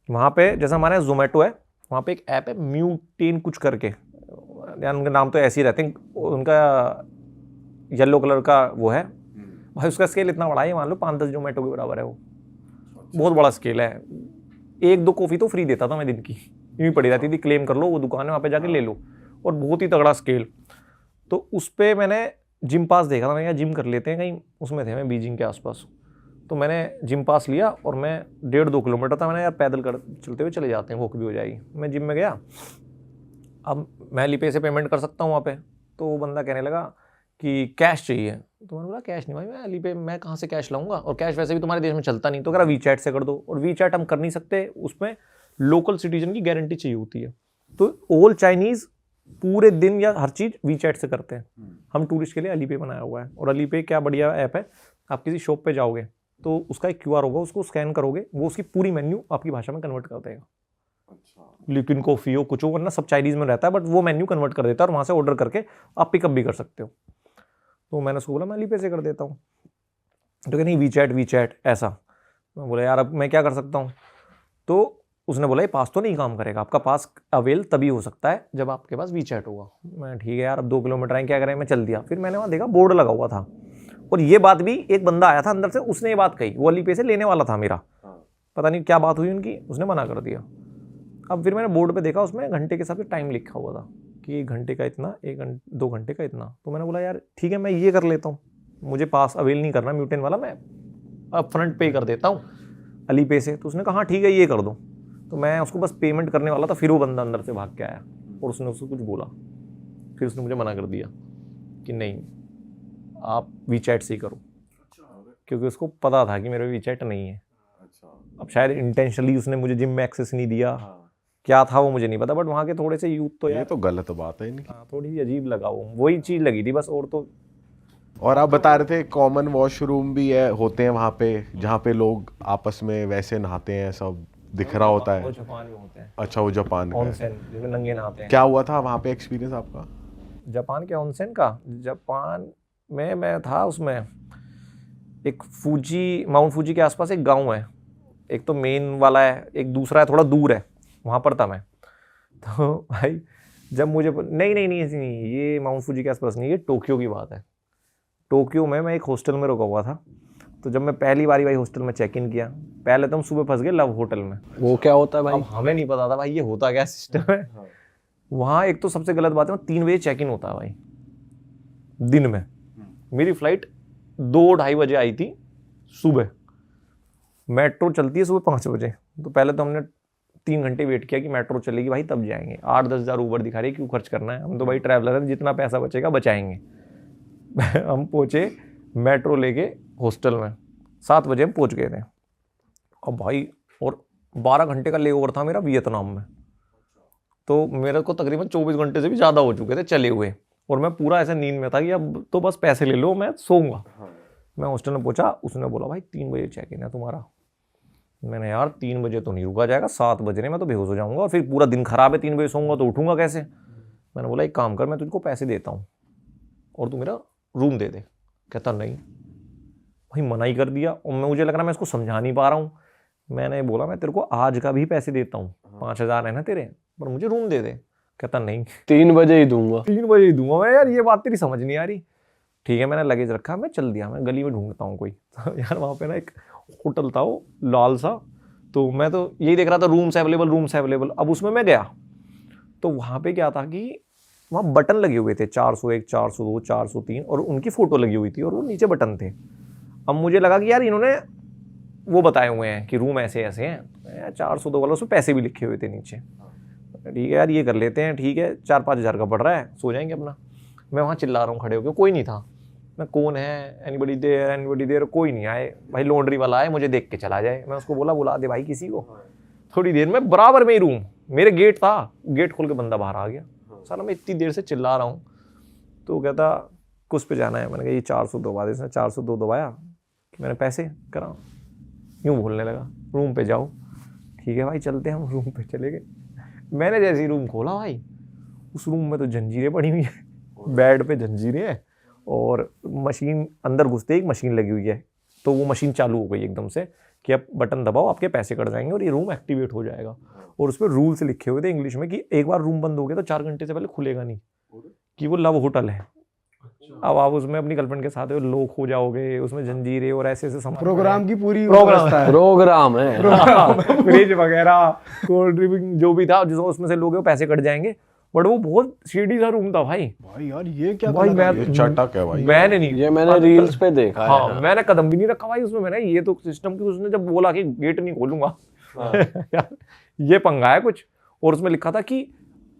वहाँ पे जैसा हमारे यहाँ जोमेटो है, वहाँ पे एक ऐप है म्यूटेन कुछ करके, यार उनके नाम तो ऐसे ही रहते हैं, उनका येलो कलर का वो है भाई, उसका स्केल इतना बड़ा है, मान लो 5-10 जोमेटो के बराबर है वो, बहुत बड़ा स्केल है। 1-2 कॉफ़ी तो फ्री देता था मैं दिन की, यूँ ही पड़ी रहती थी, क्लेम कर लो, वो दुकान है वहाँ पे जाके ले लो, और बहुत ही तगड़ा स्केल। तो उस पर मैंने जिम पास देखा था, मैं क्या जिम कर लेते हैं कहीं, उसमें थे मैं बीजिंग के आसपास, तो मैंने जिम पास लिया और मैं 1.5-2 किलोमीटर था, मैंने यार पैदल कर चलते हुए चले जाते हैं, वॉक भी हो जाएगी। मैं जिम में गया, अब मैं Alipay से पेमेंट कर सकता हूँ वहाँ पे, तो वो बंदा कहने लगा कि कैश चाहिए, तो मैंने बोला कैश नहीं भाई, मैं Alipay मैं कहाँ से कैश लाऊंगा, और कैश वैसे भी तुम्हारे देश में चलता नहीं, तो कह रहा वीचैट से कर दो, और वीचैट हम कर नहीं सकते, उसमें लोकल सिटीजन की गारंटी चाहिए होती है, तो ऑल चाइनीज पूरे दिन या हर चीज़ वीचैट से करते हैं। हम टूरिस्ट के लिए Alipay बनाया हुआ है, और Alipay क्या बढ़िया ऐप है, आप किसी शॉप पे जाओगे तो उसका एक QR होगा, उसको स्कैन करोगे, वो उसकी पूरी मेन्यू आपकी भाषा में कन्वर्ट कर देगा। लिक्विड कॉफ़ी हो कुछ हो, वरना सब चाइनीज़ में रहता है, बट वो मेन्यू कन्वर्ट कर देता है और वहाँ से ऑर्डर करके आप पिकअप भी कर सकते हो। तो मैंने उसको बोला मैं Alipay से कर देता हूँ, तो क्या नहीं वीचैट ऐसा। मैं बोला यार अब मैं क्या कर सकता हूँ, तो उसने बोला ये पास तो नहीं काम करेगा, आपका पास अवेल तभी हो सकता है जब आपके पास वीचैट होगा। मैं ठीक है यार, अब 2 किलोमीटर आए, क्या करें, मैं चल दिया। फिर मैंने वहाँ देखा बोर्ड लगा हुआ था, और ये बात भी एक बंदा आया था अंदर से, उसने ये बात कही, वो Alipay से लेने वाला था मेरा, पता नहीं क्या बात हुई उनकी, उसने मना कर दिया। अब फिर मैंने बोर्ड पे देखा, उसमें घंटे के हिसाब से टाइम लिखा हुआ था कि 1 घंटे का इतना, 2 घंटे का इतना। तो मैंने बोला यार ठीक है मैं ये कर लेता हूँ, मुझे पास अवेल नहीं करना म्यूटेन वाला, मैं अप फ्रंट पे कर देता हूँ Alipay से। तो उसने कहा हाँ ठीक है ये कर दो। तो मैं उसको बस पेमेंट करने वाला था, फिर वो बंदा अंदर से भाग के आया और उसने उसको कुछ बोला, फिर उसने मुझे मना कर दिया कि नहीं आप वीचैट से ही करो, क्योंकि उसको पता था कि मेरे वीचैट नहीं है। अब शायद इंटेंशनली उसने मुझे जिम में एक्सेस नहीं दिया, क्या था वो मुझे नहीं पता, बट वहाँ के थोड़े से यूथ तो ये यार, तो गलत बात है इनकी। थोड़ी अजीब लगा वो, वही चीज़ लगी थी बस, और तो। और आप बता रहे थे कॉमन वॉशरूम भी है, होते हैं वहाँ पे, जहाँ पे लोग आपस में वैसे नहाते हैं, सब दिख रहा होता वो है। जापान में होते हैं अच्छा, वो जापान का है। ऑनसेन, जिसमें नंगे नहाते हैं। क्या हुआ था वहाँ पे एक्सपीरियंस आपका? जापान के ऑनसेन का, जापान में मैं था उसमें, एक फूजी, माउंट फूजी के आसपास एक गांव है, एक तो मेन वाला है, एक दूसरा है थोड़ा दूर है, वहाँ पर था मैं। तो भाई जब मुझे नहीं नहीं नहीं ऐसी नहीं, ये माउंट फूजी के आसपास नहीं, ये टोक्यो की बात है। टोक्यो में मैं एक हॉस्टल में रुका हुआ था, तो जब मैं पहली बारी भाई हॉस्टल में चेक इन किया, पहले तो हम सुबह फंस गए लव होटल में। वो क्या होता है भाई? अब हमें नहीं पता था भाई ये होता क्या सिस्टम है। वहाँ एक तो सबसे गलत बात है, 3 बजे चेक इन होता है भाई दिन में। मेरी फ्लाइट 2-2:30 बजे आई थी सुबह, मेट्रो चलती है सुबह 5 बजे। तो पहले तो हमने 3 घंटे वेट किया कि मेट्रो चलेगी भाई तब जाएंगे, 8-10 हज़ार ऊबर दिखा रही है, क्यों खर्च करना है, हम तो भाई ट्रैवलर हैं, जितना पैसा बचेगा बचाएंगे। हम पहुँचे मेट्रो लेके हॉस्टल में, 7 बजे हम पहुँच गए थे। अब भाई और 12 घंटे का ले ओवर था मेरा वियतनाम में, तो मेरे को तकरीबन 24 घंटे से भी ज़्यादा हो चुके थे चले हुए, और मैं पूरा ऐसे नींद में था कि अब तो बस पैसे ले लो मैं सोऊंगा। मैं हॉस्टल में पहुंचा, उसने बोला भाई 3 बजे चेक इन है तुम्हारा। मैंने यार 3 बजे तो नहीं रुका जाएगा, 7 बज रहे मैं तो बेहोश हो जाऊंगा, और फिर पूरा दिन खराब है, 3 बजे सोऊंगा तो उठूंगा कैसे। मैंने बोला एक काम कर, मैं तुझको पैसे देता हूँ और तू मेरा रूम दे दे। कहता नहीं, भाई मना ही कर दिया, और मुझे लग रहा मैं इसको समझा नहीं पा रहा हूँ। मैंने बोला मैं तेरे को आज का भी पैसे देता हूँ, 5,000 है ना तेरे, पर मुझे रूम दे दे। कहता नहीं 3 बजे ही दूंगा। 3 बजे ही दूंगा मैं। यार ये बात तेरी समझ नहीं आ रही। ठीक है मैंने लगेज रखा, मैं चल दिया, मैं गली में ढूंढता हूँ कोई। तो यार वहाँ पे ना एक होटल था वो लाल सा, तो मैं तो यही देख रहा था रूम्स अवेलेबल, रूम्स अवेलेबल। अब उसमें मैं गया तो वहाँ पे क्या था कि वहाँ बटन लगे हुए थे 401, 402, 403, और उनकी फ़ोटो लगी हुई थी और वो नीचे बटन थे। अब मुझे लगा कि यार इन्होंने वो बताए हुए हैं कि रूम ऐसे ऐसे हैं, 402 वाला उसमें पैसे भी लिखे हुए थे नीचे। ठीक है यार ये कर लेते हैं, ठीक है 4-5 हज़ार का पड़ रहा है, सो जाएंगे अपना। मैं वहाँ चिल्ला रहा हूँ खड़े होकर, कोई नहीं था। मैं कौन है, एनीबडी देयर, कोई नहीं आए भाई। लॉन्ड्री वाला आए, मुझे देख के चला जाए। मैं उसको बोला बुला दे भाई किसी को। थोड़ी देर में बराबर में ही रूम, मेरे गेट था, गेट खोल के बंदा बाहर आ गया। साला मैं इतनी देर से चिल्ला रहा हूँ, तो कहता कुछ पे जाना है। मैंने कहा ये 402 दबा दे। इसने 402 दबाया, मैंने पैसे करा, यूँ बोलने लगा रूम पे जाओ। ठीक है भाई चलते हैं, हम रूम पे चले गए। मैंने जैसे ही रूम खोला भाई, उस रूम में तो जंजीरें पड़ी हुई है, बेड पे जंजीरें हैं, और मशीन अंदर घुसते ही एक मशीन लगी हुई है, तो वो मशीन चालू हो गई एकदम से, कि अब बटन दबाओ आपके पैसे कट जाएंगे और ये रूम एक्टिवेट हो जाएगा। और उस पर रूल्स लिखे हुए थे इंग्लिश में कि एक बार रूम बंद हो गया तो 4 घंटे से पहले खुलेगा नहीं, कि वो लव होटल है। अब आप उसमें अपनी गर्लफ्रेंड के साथ लोग हो जाओगे, उसमें जंजीरें और ऐसे सामान, प्रोग्राम की पूरी प्रोग्राम व्यवस्था है। प्रोग्राम है। फ्रिज वगैरह, कोल्ड ड्रिंक जो भी था, जिसमें उसमें से लोग पैसे कट जाएंगे। बट वो बहुत सीडी सा रूम था भाई। भाई यार ये क्या भाई गलत है? ये चटक है भाई। मैंने नहीं, ये मैंने रील्स पे देखा है। हाँ मैंने कदम भी नहीं रखा भाई उसमें। मैंने ये तो सिस्टम की, उसने जब बोला कि गेट नहीं खोलूंगा यार ये पंगा है कुछ। और उसमें लिखा था कि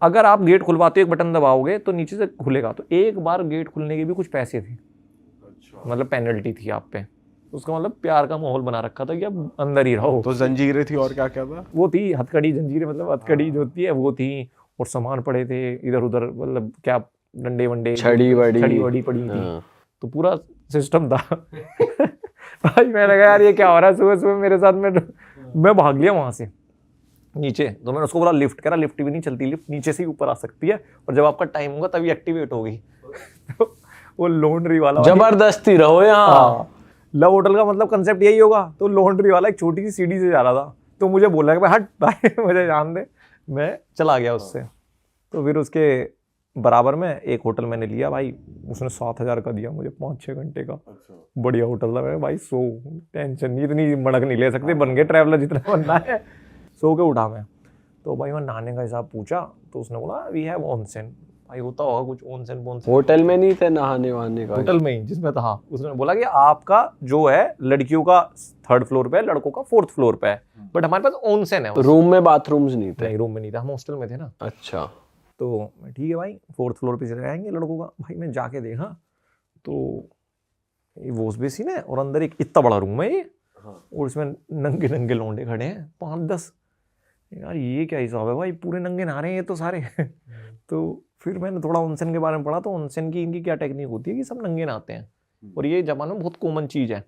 अगर आप गेट खुलवाते हो एक बटन दबाओगे तो नीचे से खुलेगा, तो एक बार गेट खुलने के भी कुछ पैसे थे, मतलब पेनल्टी थी आप पे। उसका मतलब प्यार का माहौल बना रखा था कि अब अंदर ही रहो। तो जंजीरें थी और क्या क्या था? वो थी हथकड़ी जंजीरें, मतलब हथकड़ी जो होती है वो थी, और सामान पड़े थे इधर उधर, मतलब क्या डंडे वंडे, छड़ी वड़ी पड़ी थी। हाँ। तो पूरा सिस्टम था भाई मैंने कहा यार ये क्या हो रहा है सुबह सुबह मेरे साथ में। मैं भाग लिया वहां से नीचे। तो मैंने उसको बोला लिफ्ट, कह रहा लिफ्ट भी नहीं चलती, लिफ्ट नीचे से ही ऊपर आ सकती है और जब आपका टाइम होगा तभी एक्टिवेट होगी। तो वो लॉन्ड्री वाला, जबरदस्ती रहो यहाँ। लव होटल का मतलब कंसेप्ट यही होगा। तो लॉन्ड्री वाला एक छोटी सी सीढ़ी से जा रहा था, तो मुझे बोला कि भाई हट भाई मुझे जान दे, मैं चला गया उससे। तो फिर उसके बराबर में एक होटल मैंने लिया भाई, उसने 7,000 का दिया मुझे 5-6 घंटे का। बढ़िया होटल था। मैं भाई सो टेंशन नहीं, इतनी मड़क नहीं ले सकते, बन गए ट्रैवलर जितना बनना है। सो के उठा मैं, तो भाई मैं नहाने का हिसाब पूछा तो उसने बोला वी हैव ऑनसेन। भाई होता होगा कुछ ऑनसेन बोनसेन। होटल में नहीं थे नहाने वहाने का? होटल में ही जिसमें था। उसने बोला कि आपका जो है लड़कियों का 3rd फ्लोर पे है, लड़कों का 4th फ्लोर पे है, बट हमारे पास ऑनसेन है। रूम में बाथरूम्स नहीं थे? नहीं रूम में नहीं था, हम हॉस्टल में थे ना। अच्छा। तो ठीक है भाई 4th फ्लोर पे चले जाएंगे लड़कों का। भाई मैं जाके देखा तो ये वॉश बेसिन है और अंदर एक इतना बड़ा रूम है ये, और इसमें नंगे नंगे लौंडे खड़े हैं 5-10। यार ये क्या हिसाब है भाई, पूरे नंगे नहा रहे हैं ये तो सारे। तो फिर मैंने थोड़ा ऑनसेन के बारे में पढ़ा, तो ऑनसेन की इनकी क्या टेक्निक होती है कि सब नंगे नहाते हैं और ये जमाने में बहुत कॉमन चीज़ है।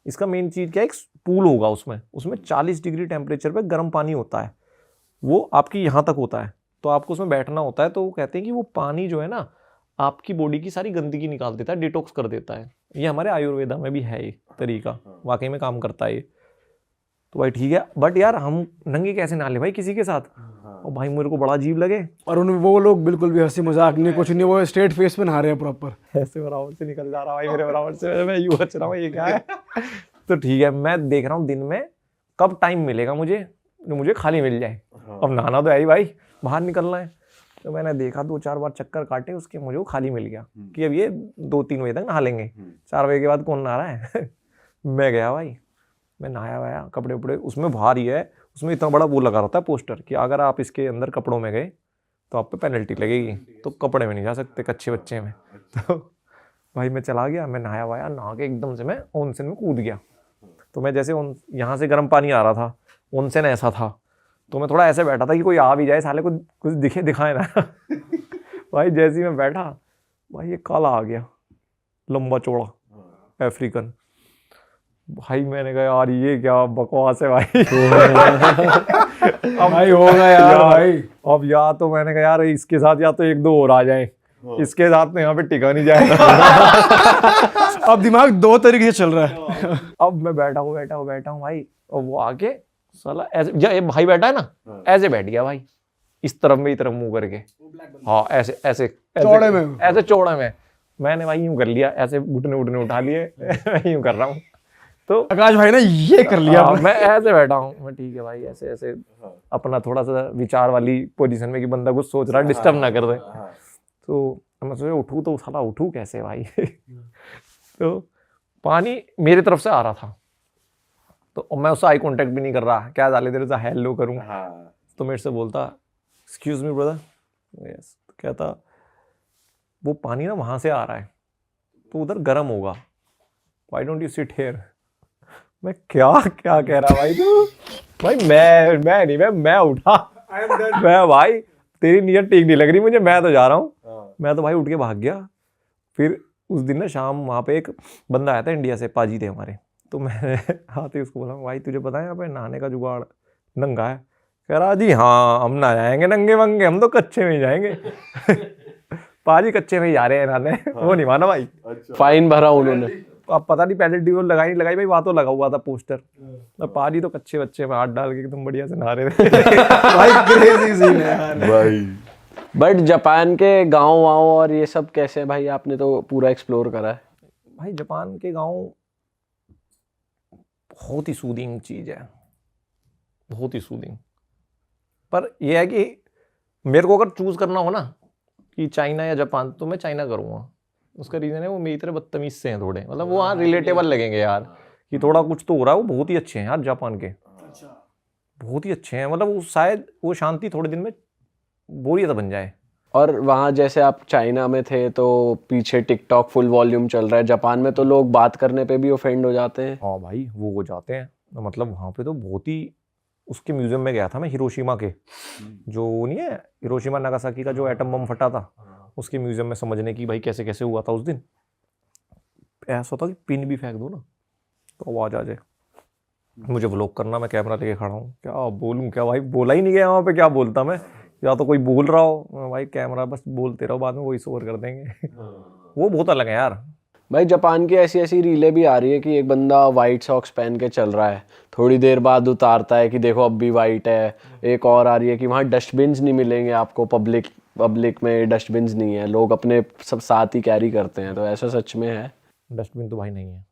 इसका मेन चीज़ क्या है, एक पूल होगा उसमें 40 डिग्री टेम्परेचर पे गर्म पानी होता है, वो आपकी यहाँ तक होता है, तो आपको उसमें बैठना होता है। तो वो कहते हैं कि वो पानी जो है ना आपकी बॉडी की सारी गंदगी निकाल देता है, डिटॉक्स कर देता है। ये हमारे आयुर्वेदा में भी है ये तरीका, वाकई में काम करता है ये। तो भाई ठीक है, बट यार हम नंगे कैसे नहा ले भाई किसी के साथ। और भाई मेरे को बड़ा अजीब लगे। और वो लोग बिल्कुल भी हंसी मजाक नहीं, कुछ नहीं, वो स्ट्रेट फेस पे नहा रहे हैं प्रॉपर। ऐसे बराबर से निकल जा रहा भाई मेरे बराबर से, मैं यूं बच रहा हूँ ये क्या है। तो ठीक है, मैं देख रहा हूँ दिन में कब टाइम मिलेगा मुझे खाली मिल जाए। अब नहाना तो है ही भाई, बाहर निकलना है। तो मैंने देखा 2-4 बार चक्कर काटे उसके, मुझे वो खाली मिल गया कि अब ये 2-3 बजे तक नहा लेंगे, 4 बजे के बाद कौन नहा रहा है। मैं गया भाई, मैं नहाया वाया, कपड़े उपड़े, उसमें बाहर ही है, उसमें इतना बड़ा वो लगा रहता है पोस्टर कि अगर आप इसके अंदर कपड़ों में गए तो आप पे पेनल्टी लगेगी, तो कपड़े में नहीं जा सकते कच्चे बच्चे में। तो भाई मैं चला गया, मैं नहाया वाया, नहा के एकदम से मैं ऑनसेन में कूद गया। तो मैं जैसे यहाँ से गर्म पानी आ रहा था, ऑनसेन ऐसा था, तो मैं थोड़ा ऐसे बैठा था कि कोई आ भी जाए साले को कुछ दिखाए ना। भाई जैसे ही मैं बैठा, भाई ये काला आ गया, लंबा चौड़ा अफ्रीकन। भाई मैंने कहा यार ये क्या बकवास है भाई। अब भाई होगा यार भाई। अब या तो मैंने कहा यार इसके साथ या तो 1-2 और आ जाए, इसके साथ तो यहाँ पे टिका नहीं जाएगा। अब दिमाग 2 तरीके से चल रहा है। अब मैं बैठा हूँ भाई, और वो आके साला ऐसे, ये भाई बैठा है ना, ऐसे बैठ गया भाई, इस तरफ में मुंह करके, हाँ ऐसे चौड़े में। मैंने भाई यूं कर लिया, ऐसे घुटने उठा लिए। मैं यूं कर रहा हूँ, तो आकाश भाई ने ये कर लिया। मैं ऐसे बैठा हूँ, मैं ठीक है भाई, ऐसे अपना थोड़ा सा विचार वाली पोजीशन में कि बंदा कुछ सोच रहा है, डिस्टर्ब ना कर दे। तो मैं सोचा उठूँ तो साला उठूँ कैसे भाई। तो पानी मेरी तरफ से आ रहा था, तो मैं उससे आई कांटेक्ट भी नहीं कर रहा, क्या डाले देर से हेलो करूँ। तो मेरे से बोलता एक्सक्यूज मी ब्रदर। यस। कहता वो पानी ना वहाँ से आ रहा है तो उधर गर्म होगा, why don't you sit here. मैं क्या कह रहा भाई तू। भाई मैं उठा, मैं भाई तेरी नीयत ठीक नहीं लग रही मुझे, मैं तो जा रहा हूँ। मैं तो भाई उठ के भाग गया। फिर उस दिन ना शाम वहाँ पे एक बंदा आया था इंडिया से, पाजी थे हमारे। तो मैंने आते ही उसको बोला भाई तुझे पता है यहाँ पे नहाने का जुगाड़ नंगा है। कह रहा जी हाँ हम ना जाएंगे नंगे वंगे, हम तो कच्चे में ही जाएंगे। पाजी कच्चे में ही जा रहे हैं नहाने। वो नहीं माना भाई। फाइन भरा उन्होंने। अब पता नहीं पहले ड्यूल लगाई नहीं लगाई भाई, वहाँ तो लगा हुआ था पोस्टर। और पाजी तो कच्चे बच्चे में हाथ डाल के एकदम बढ़िया से नहा रहे थे। भाई क्रेजी सीन है यार। भाई बट जापान के गांव वाँव और ये सब कैसे हैं भाई? आपने तो पूरा एक्सप्लोर करा है। भाई जापान के गांव बहुत ही सूदिंग चीज़ है, बहुत ही सूदिंग। पर यह है कि मेरे को अगर चूज करना हो ना कि चाइना या जापान, तो मैं चाइना करूँगा। उसका रीज़न है वो मेरी तरह बदतमीज से हैं थोड़े, मतलब वो वहाँ रिलेटेबल लगेंगे यार कि थोड़ा कुछ तो हो रहा है। वो बहुत ही अच्छे हैं यार जापान के, बहुत ही अच्छे हैं। मतलब वो शायद वो शांति थोड़े दिन में बोरियत बन जाए। और वहाँ जैसे आप चाइना में थे तो पीछे टिकटॉक फुल वॉल्यूम चल रहा है, जापान में तो लोग बात करने पे भी ऑफेंड हो जाते हैं। हाँ भाई वो हो जाते हैं, तो मतलब वहाँ पे तो बहुत ही, उसके म्यूजियम में गया था मैं, हिरोशिमा के, जो नहीं है हिरोशिमा नागासाकी का जो एटम बम फटा था, उसके म्यूजियम में समझने की भाई कैसे कैसे हुआ था उस दिन। ऐसा होता कि पिन भी फेंक दो ना तो आवाज आ जाए। मुझे व्लॉग करना, मैं कैमरा लेके खड़ा हूँ, क्या बोलूँ क्या भाई, बोला ही नहीं गया वहाँ पे, क्या बोलता मैं, या तो कोई बोल रहा हो भाई कैमरा बस बोलते रहो, बाद में वही ओवर कर देंगे। वो बहुत अलग है यार। भाई जापान की ऐसी ऐसी रीलें भी आ रही है कि एक बंदा वाइट सॉक्स पहन के चल रहा है, थोड़ी देर बाद उतारता है कि देखो अब भी वाइट है। एक और आ रही है कि वहाँ डस्टबिन्स नहीं मिलेंगे आपको, पब्लिक में डस्टबिन्स नहीं है, लोग अपने सब साथ ही कैरी करते हैं। तो ऐसा सच में है? डस्टबिन तो भाई नहीं है,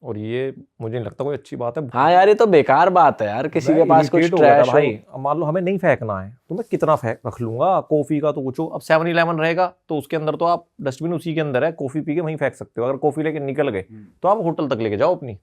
और ये मुझे नहीं लगता कोई अच्छी बात है। हाँ यार ये तो बेकार बात है यार, किसी के पास कुछ irritate हो गया था ट्रैश भाई। हो। अब मान लो हमें नहीं फेंकना है तो मैं कितना फेंक रख लूंगा, कॉफी का तो कुछ हो। अब 7-11 रहेगा तो उसके अंदर तो आप डस्टबिन उसी के अंदर है, कॉफी पी के वहीं फेंक सकते हो। अगर कॉफी लेके निकल गए तो आप होटल तक लेके जाओ अपनी,